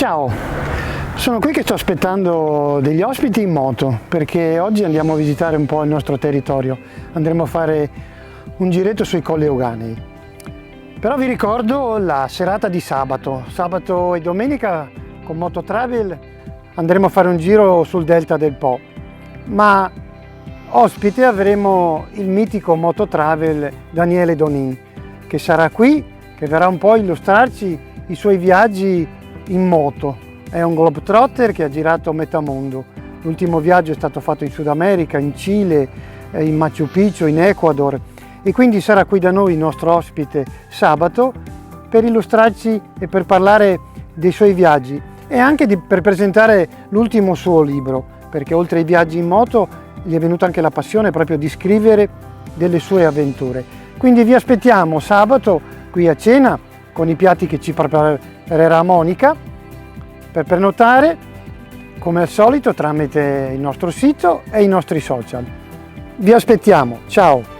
Ciao, sono qui che sto aspettando degli ospiti in moto perché oggi andiamo a visitare un po' il nostro territorio, andremo a fare un giretto sui Colli Euganei. Però vi ricordo la serata di sabato e domenica con Moto Travel andremo a fare un giro sul delta del Po, ma ospite avremo il mitico Moto Travel Daniele Donin, che sarà qui, che verrà un po' a illustrarci i suoi viaggi in moto. È un globetrotter che ha girato metà mondo. L'ultimo viaggio è stato fatto in Sud America, in Cile, in Machu Picchu, in Ecuador, e quindi sarà qui da noi il nostro ospite sabato per illustrarci e per parlare dei suoi viaggi e anche per presentare l'ultimo suo libro, perché oltre ai viaggi in moto gli è venuta anche la passione proprio di scrivere delle sue avventure. Quindi vi aspettiamo sabato qui a cena con i piatti che ci preparerà Monica. Per prenotare, come al solito, tramite il nostro sito e i nostri social. Vi aspettiamo, ciao!